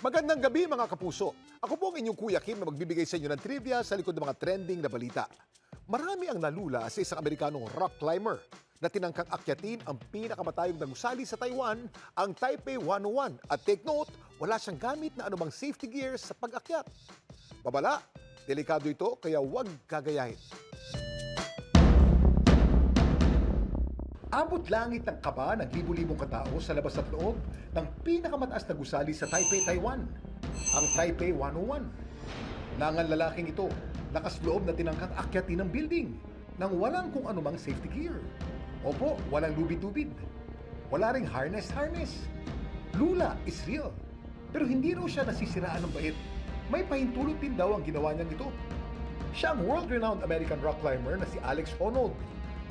Magandang gabi mga kapuso. Ako po ang inyong Kuya Kim na magbibigay sa inyo ng trivia sa likod ng mga trending na balita. Marami ang nalula sa isang Amerikanong rock climber na tinangkang akyatin ang pinakamatayog na gusali sa Taiwan, ang Taipei 101. At take note, wala siyang gamit na anumang safety gear sa pag-akyat. Babala, delikado ito kaya huwag gagayahin. Abot langit ng kaba ng libu-libong katao sa labas at loob ng pinakamataas na gusali sa Taipei, Taiwan, ang Taipei 101. Nangan lalaking ito, lakas loob na tinangkang akyatin ng building nang walang kung anumang safety gear. Opo, walang lubid-lubid. Wala ring harness. Lula is real. Pero hindi raw siya nasisiraan ng bait. May pahintulot din daw ang ginawa niyang ito. Siya ang world-renowned American rock climber na si Alex Honnold,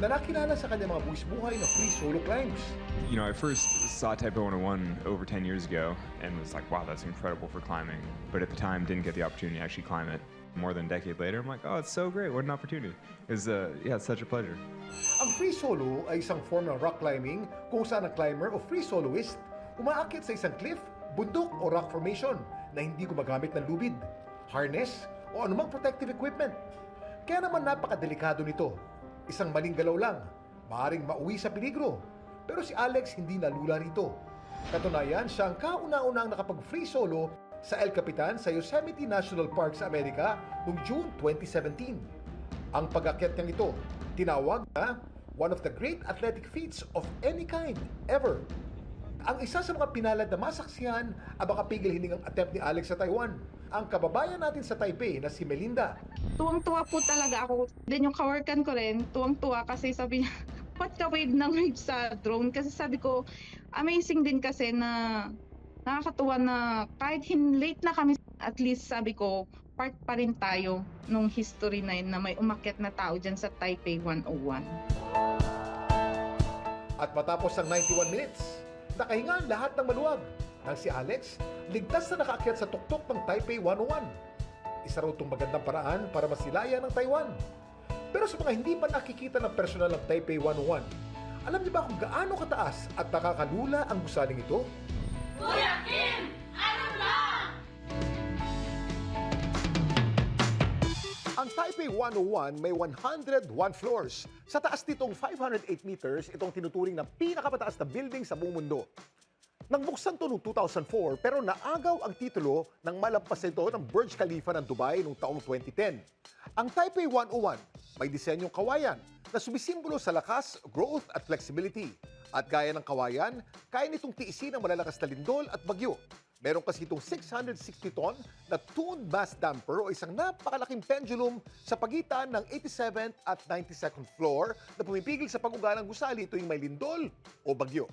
na nakilala sa kanyang mga buwis-buhay na free solo climbs. You know, I first saw Taipei 101 over 10 years ago and was like, wow, that's incredible for climbing. But at the time, didn't get the opportunity to actually climb it. More than a decade later, I'm like, oh, it's so great. What an opportunity. It was, yeah, it's such a pleasure. Ang free solo ay isang form ng rock climbing kung saan ang climber o free soloist umaakit sa isang cliff, bundok o rock formation na hindi gumagamit ng lubid, harness o anumang protective equipment. Kaya naman napakadelikado nito. Isang maling galaw lang, maaaring mauwi sa peligro. Pero si Alex hindi nalula rito. Katunayan, siya ang kauna-unang nakapag-free solo sa El Capitan sa Yosemite National Park sa Amerika noong June 2017. Ang pag-akyat niyang ito, tinawag na one of the great athletic feats of any kind ever. Ang isa sa mga pinalad na masaksihan ang makapigil hiningang attempt ni Alex sa Taiwan, ang kababayan natin sa Taipei na si Melinda. Tuwang-tuwa po talaga ako. Then yung kaworkan ko rin, tuwang-tuwa kasi sabi niya, ba't ka wave ng wave sa drone? Kasi sabi ko, amazing din kasi na nakakatuwa na kahit late na kami, at least sabi ko, part pa rin tayo nung history na yun na may umakyat na tao dyan sa Taipei 101. At matapos ang 91 minutes, nakahinga ang lahat ng maluwag nang si Alex ligtas na nakaakyat sa tuktok ng Taipei 101. Isa raw itong magandang paraan para masilayan ng Taiwan. Pero sa mga hindi pa nakikita ng personal ng Taipei 101, alam niyo ba kung gaano kataas at nakakalula ang gusaling ito? Kuya Kim! Ano lang? Ang Taipei 101 may 101 floors. Sa taas nitong 508 meters, itong tinuturing na pinakamataas na building sa buong mundo. Nang buksan to noong 2004, pero naagaw ang titulo ng malampas ito ng Burj Khalifa ng Dubai noong taong 2010. Ang Taipei 101 may disenyong kawayan na sumisimbolo sa lakas, growth at flexibility. At gaya ng kawayan, kaya nitong tiisin ang malalakas na lindol at bagyo. Meron kasi itong 660-ton na tuned mass damper o isang napakalaking pendulum sa pagitan ng 87th at 92nd floor na pumipigil sa pag-uga ng gusali tuwing may lindol o bagyo.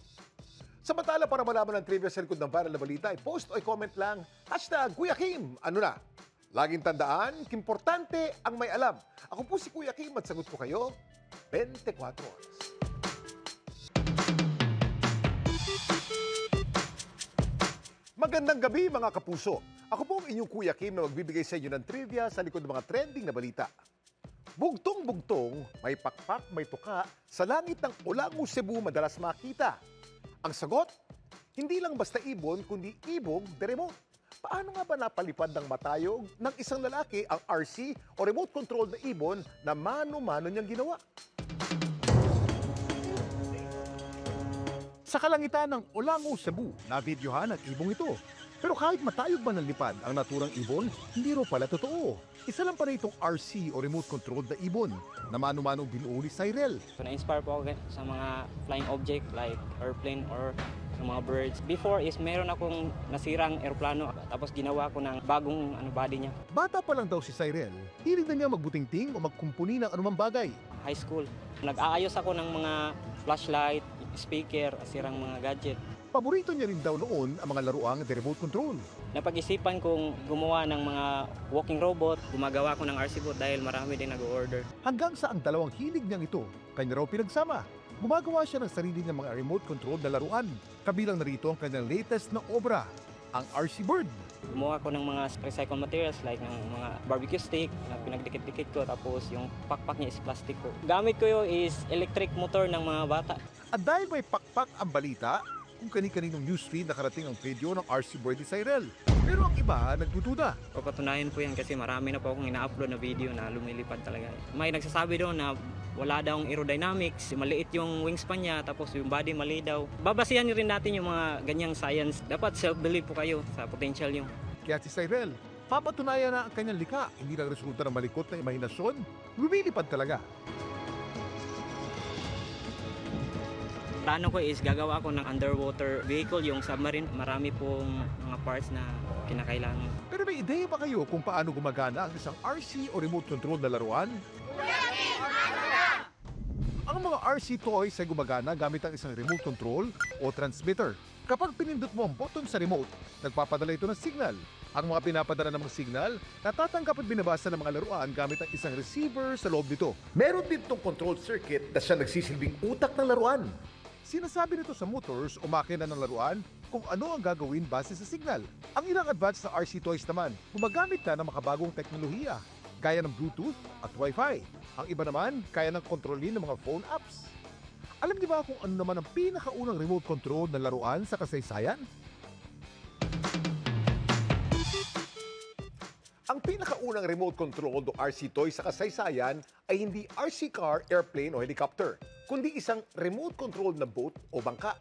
Samantala, para malaman ng trivia sa likod ng viral na balita, i-post o i-comment lang, #Kuya Kim, ano na? Laging tandaan, importante ang may alam. Ako po si Kuya Kim at sagot ko kayo, 24 oras. Magandang gabi mga kapuso. Ako po ang inyong Kuya Kim na magbibigay sa inyo ng trivia sa likod ng mga trending na balita. Bugtong-bugtong, may pakpak, may tuka, sa langit ng Olango, Cebu madalas makita. Ang sagot, hindi lang basta ibon, kundi ibog de remote. Paano nga ba napalipad ng matayog ng isang lalaki ang RC o remote control na ibon na mano-mano niyang ginawa? Sa kalangitan ng Olango, Cebu, na-videohan ang ibong ito. Pero kahit matayog man ang lipad ang naturang ibon, hindi raw pala totoo. Isa lang pala itong RC o remote controlled na ibon na mano-manong binuo ni Cyril. So, na-inspire po ako sa mga flying object like airplane or sa mga birds. Before is meron akong nasirang eroplano tapos ginawa ko ng bagong body niya. Bata pa lang daw si Cyril, hilig na niya magbuting-ting o magkumpuni ng anumang bagay. High school. Nag-aayos ako ng mga flashlight, speaker, sirang mga gadget. Paborito niya rin daw noon ang mga laruang de remote control. Napag-isipan kong gumawa ng mga walking robot, gumagawa ko ng RC bot dahil marami din nag-order. Hanggang sa ang dalawang hilig niyang ito, kanya raw pinagsama. Gumagawa siya ng sarili niyang mga remote control na laruan. Kabilang na rito ang kanyang latest na obra, ang RC Bird. Gumawa ko ng mga recycled materials like ng mga barbecue stick na pinagdikit-dikit ko tapos yung pakpak niya is plastic ko. Gamit ko yun is electric motor ng mga bata. At dahil may pakpak ang balita, kung kani-kaninong newsfeed nakarating ang video ng RC Boy de Cyril. Pero ang iba nagdududa. Papatunayan po yan kasi marami na po akong ina-upload na video na lumilipad talaga. May nagsasabi doon na wala daw ang aerodynamics, maliit yung wingspan niya, tapos yung body mali daw. Babasihan rin natin yung mga ganyang science. Dapat self-believe po kayo sa potential nyo. Kaya si Cyril, papatunayan na ang kanyang likha, hindi lang resulta ng malikot na imahinasyon, lumilipad talaga. Plano ko is gagawa ako ng underwater vehicle, yung submarine. Marami pong mga parts na kinakailangan. Pero may ideya ba kayo kung paano gumagana ang isang RC o remote control na laruan? Ang mga RC toys ay gumagana gamit ang isang remote control o transmitter. Kapag pinindot mo ang button sa remote, nagpapadala ito ng signal. Ang mga pinapadala ng mga signal, natatanggap at binabasa ng mga laruan gamit ang isang receiver sa loob nito. Meron din itong control circuit na siya nagsisilbing utak ng laruan. Sinasabi nito sa motors o makina ng laruan kung ano ang gagawin base sa signal. Ang ilang advanced na RC toys naman, gumagamit na ng makabagong teknolohiya, gaya ng Bluetooth at Wi-Fi. Ang iba naman, kaya ng kontrolin ng mga phone apps. Alam niyo ba kung ano naman ang pinakaunang remote control na laruan sa kasaysayan? Ang pinakaunang remote control o RC toy sa kasaysayan ay hindi RC car, airplane o helicopter, kundi isang remote control na boat o bangka.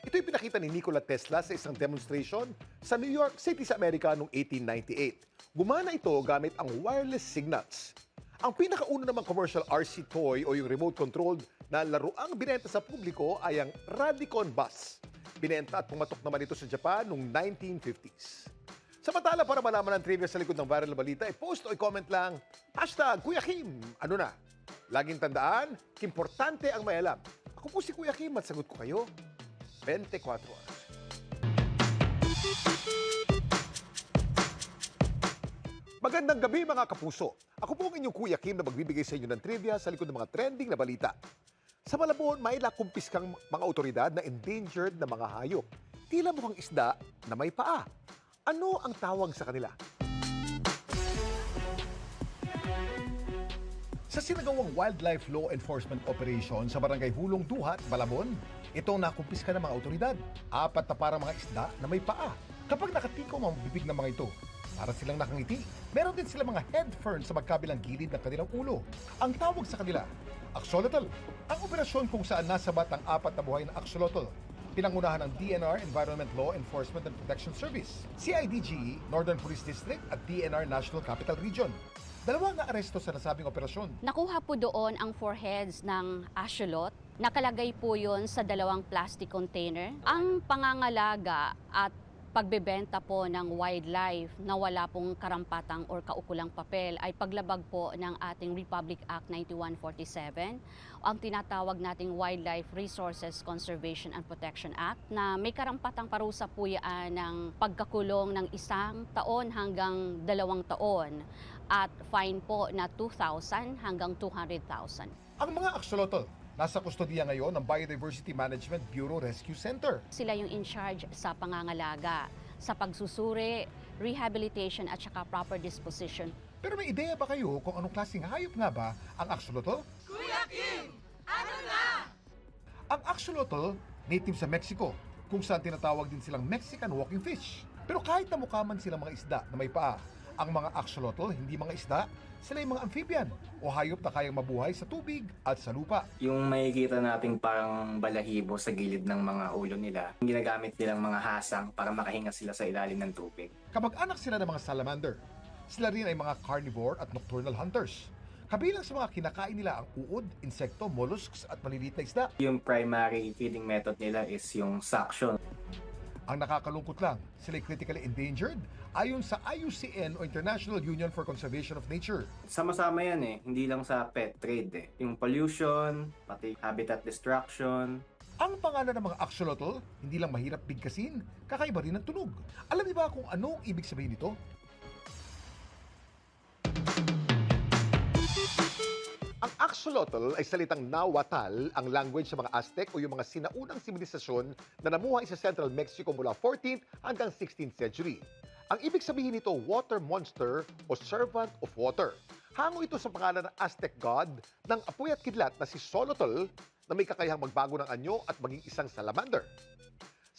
Ito'y pinakita ni Nikola Tesla sa isang demonstration sa New York City sa Amerika noong 1898. Gumana ito gamit ang wireless signals. Ang pinakauna namang commercial RC toy o yung remote controlled na laruang binenta sa publiko ay ang Radicon Bus. Binenta at pumatok naman ito sa Japan noong 1950s. Samantala, para malaman ang trivia sa likod ng viral na balita, i-post o i-comment lang, #Kuya Kim, ano na? Laging tandaan, importante ang may alam. Ako po si Kuya Kim at sagot ko kayo 24 oras. Magandang gabi mga kapuso. Ako po ang inyong Kuya Kim na magbibigay sa inyo ng trivia sa likod ng mga trending na balita. Sa Malabon, may nakumpiskang mga otoridad na endangered na mga hayop. Tila mukhang isda na may paa. Ano ang tawag sa kanila? Sa sinagawang Wildlife Law Enforcement Operation sa Barangay Hulong Duhat, Malabon, ito ang nakumpiska ng mga otoridad. 4 na parang mga isda na may paa. Kapag nakatikaw ang bibig ng mga ito, para silang nakangiti. Meron din sila mga head ferns sa magkabilang gilid ng kanilang ulo. Ang tawag sa kanila, axolotl. Ang operasyon kung saan nasabat ang 4 na buhay na axolotl. Pinangunahan ng DNR Environment Law Enforcement and Protection Service, CIDG, Northern Police District at DNR National Capital Region. 2 na aresto sa nasabing operasyon. Nakuha po doon ang 4 heads ng axolot. Nakalagay po yon sa 2 plastic container. Ang pangangalaga at pagbebenta po ng wildlife na wala pong karampatang or kaukulang papel ay paglabag po ng ating Republic Act 9147, ang tinatawag nating Wildlife Resources Conservation and Protection Act, na may karampatang parusa po yan ng pagkakulong ng 1 taon hanggang 2 taon at fine po na 2,000 hanggang 200,000. Ang mga axolotl nasa kustodiya ngayon ng Biodiversity Management Bureau Rescue Center. Sila yung in charge sa pangangalaga, sa pagsusuri, rehabilitation at saka proper disposition. Pero may ideya ba kayo kung anong klaseng hayop nga ba ang axolotl? Kuya Kim, ano na? Ang axolotl, native sa Mexico, kung saan tinatawag din silang Mexican walking fish. Pero kahit na mukha man silang mga isda na may paa, ang mga axolotl hindi mga isda, sila yung mga amphibian o hayop na kayang mabuhay sa tubig at sa lupa. Yung makikita nating parang balahibo sa gilid ng mga ulo nila, ginagamit nilang mga hasang para makahinga sila sa ilalim ng tubig. Kamag-anak sila ng mga salamander. Sila rin ay mga carnivore at nocturnal hunters. Kabilang sa mga kinakain nila ang uod, insekto, mollusks at maliliit na isda. Yung primary feeding method nila is yung suction. Ang nakakalungkot lang, sila ay critically endangered ayon sa IUCN o International Union for Conservation of Nature. Sama-sama yan hindi lang sa pet trade Yung pollution, pati habitat destruction. Ang pangalan ng mga axolotl, hindi lang mahirap bigkasin, kakaiba rin ang tunog. Alam niyo ba kung anong ibig sabihin nito? Ang axolotl ay salitang Nahuatl, ang language sa mga Aztec o yung mga sinaunang sibilisasyon na namuhay sa Central Mexico mula 14th hanggang 16th century. Ang ibig sabihin nito, water monster o servant of water. Hango ito sa pangalan ng Aztec god ng apoy at kidlat na si Xolotl na may kakayahang magbago ng anyo at maging isang salamander.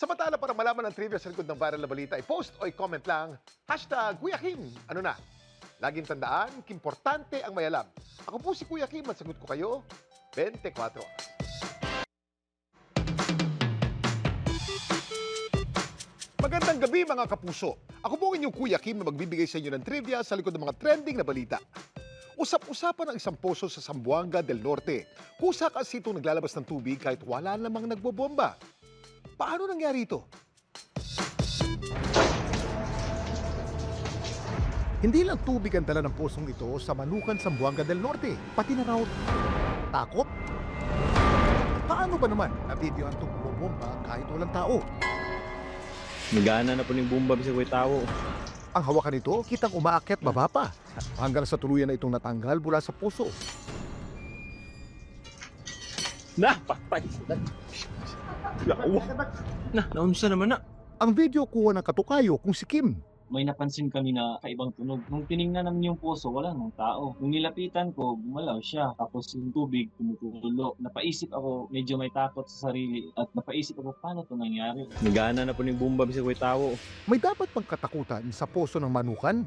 Samantala, para malaman ang trivia sa likod ng viral na balita, i-post o i-comment lang, #Kuya Kim. Ano na? Laging tandaan, importante ang may alam. Ako po si Kuya Kim at sagot ko kayo, 24 oras. Magandang gabi mga kapuso. Ako po ang inyong Kuya Kim na magbibigay sa inyo ng trivia sa likod ng mga trending na balita. Usap-usapan ang isang poso sa Zamboanga del Norte. Kusa kasi itong naglalabas ng tubig kahit wala namang nagbobomba. Paano nangyari ito? Hindi lang tubig ang dala ng posong ito sa Manukan, Zamboanga del Norte, pati na raw takot. Paano ba naman na-videoan itong bumomba kahit walang tao? Nagana na po ng bomba bisa ko'y tao. Ang hawakan nito, kitang umaakyat baba pa, hanggang sa tuluyan na itong natanggal mula sa puso. Na, patay. Na, naunsa naman na. Ang video kuha ng katukayo kung si Kim. May napansin kami na kaibang tunog. Nung tiningnan namin yung poso, wala nang tao. Nung nilapitan ko, gumalaw siya. Tapos yung tubig, tumutulo. Napaisip ako, medyo may takot sa sarili. At napaisip ako, paano to nangyari? Nagana na po ng bomba bisa ko'y tao. May dapat pang katakutan sa poso ng Manukan?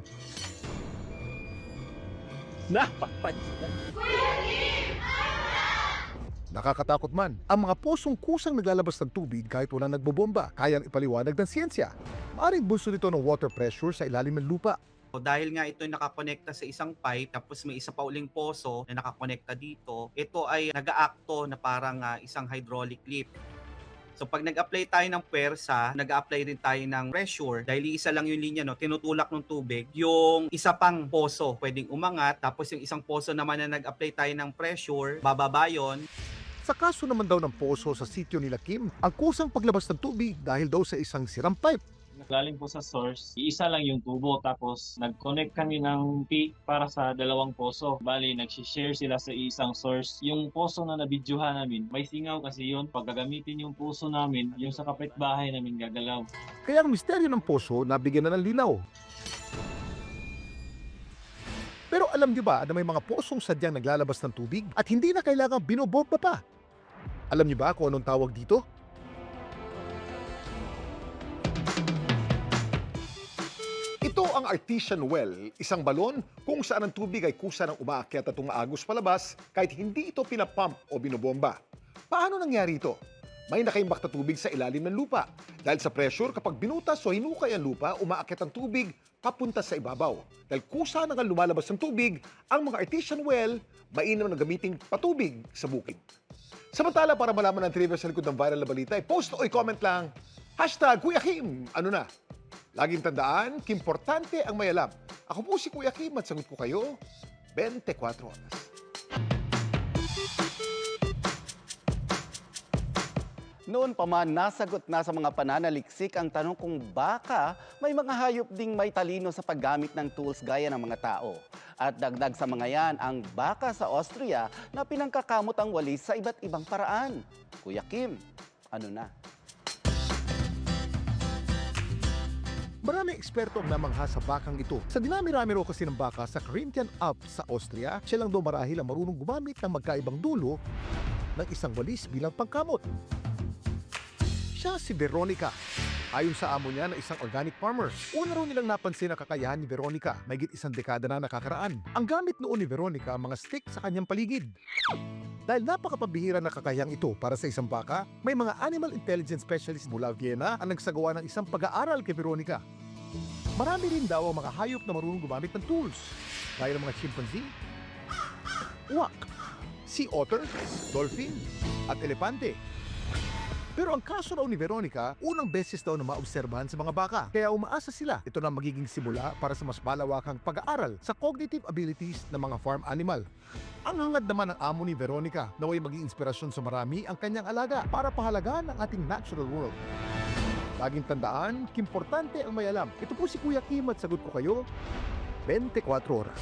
Na, patay. Nakakatakot man, ang mga posong kusang naglalabas ng tubig kahit walang nagbobomba, kayang ipaliwanag ng siyensya. Maaring bunso nito ng water pressure sa ilalim ng lupa. Dahil nga ito nakakonekta sa isang pipe, tapos may isa pa uling poso na nakakonekta dito, ito ay nag-aakto na parang isang hydraulic lift. So pag nag-apply tayo ng puwersa, nag-apply rin tayo ng pressure. Dahil isa lang yung linya, no, tinutulak ng tubig. Yung isa pang poso pwedeng umangat, tapos yung isang poso naman na nag-apply tayo ng pressure, bababa yun. Sa kaso naman daw ng poso sa sitio nila Kim, ang kusang paglabas ng tubig dahil daw sa isang sirang pipe. Galing po sa source, isa lang yung tubo. Tapos nag-connect kami ng P para sa dalawang poso. Bali, nag-share sila sa isang source. Yung poso na nabidyohan namin, may singaw kasi yun. Pag gagamitin yung poso namin, yung sa kapitbahay namin gagalaw. Kaya ang misteryo ng poso nabigyan na ng linaw. Pero alam niyo ba na may mga posong sadyang naglalabas ng tubig at hindi na kailangang binobomba pa? Alam niyo ba kung anong tawag dito? Ito ang artesian well, isang balon kung saan ang tubig ay kusa ng umaakyat at umaagos palabas kahit hindi ito pinapump o binobomba. Paano nangyari ito? May nakaimbak na tubig sa ilalim ng lupa. Dahil sa pressure, kapag binutas o hinukay ang lupa, umaakyat ang tubig papunta sa ibabaw. Dahil kusa na nga lumalabas ng tubig, ang mga artesian well, mainam na gamiting patubig sa bukid. Samantala, para malaman ang trivia sa likod ng viral na balita, i-post o i-comment lang, #Kuya Kim. Ano na? Laging tandaan, importante ang may alam. Ako po si Kuya Kim at sagot ko kayo, 24 oras. Noon pa man, nasagot na sa mga pananaliksik ang tanong kung baka may mga hayop ding may talino sa paggamit ng tools gaya ng mga tao. At dagdag sa mga yan, ang baka sa Austria na pinangkakamot ang walis sa iba't ibang paraan. Kuya Kim, ano na? Maraming eksperto ang namangha sa bakang ito. Sa dinami-rami raw kasi ng baka sa Carinthian Alps sa Austria, siya lang daw marahil ang marunong gumamit ng magkaibang dulo ng isang walis bilang pangkamot. Siya si Veronica. Ayon sa amo niya na isang organic farmer. Una raw nilang napansin ang kakayahan ni Veronica. Mahigit 1 dekada na nakakaraan. Ang gamit noon ni Veronica ang mga stick sa kanyang paligid. Dahil napakapabihira na kakayang ito para sa isang baka, may mga animal intelligence specialist mula Vienna ang nagsagawa ng isang pag-aaral kay Veronica. Marami rin daw ang mga hayop na marunong gumamit ng tools, gaya ng mga chimpanzee, uwak, sea otter, dolphin, at elepante. Pero ang kaso raw ni Veronica, unang beses daw na maobserbahan sa mga baka. Kaya umaasa sila, ito na magiging simula para sa mas malawakang pag-aaral sa cognitive abilities ng mga farm animal. Ang hangad naman ng amo ni Veronica, naway maging inspirasyon sa marami ang kanyang alaga para pahalagaan ang ating natural world. Laging tandaan, importante ang may alam. Ito po si Kuya Kim at sagot ko kayo, 24 oras.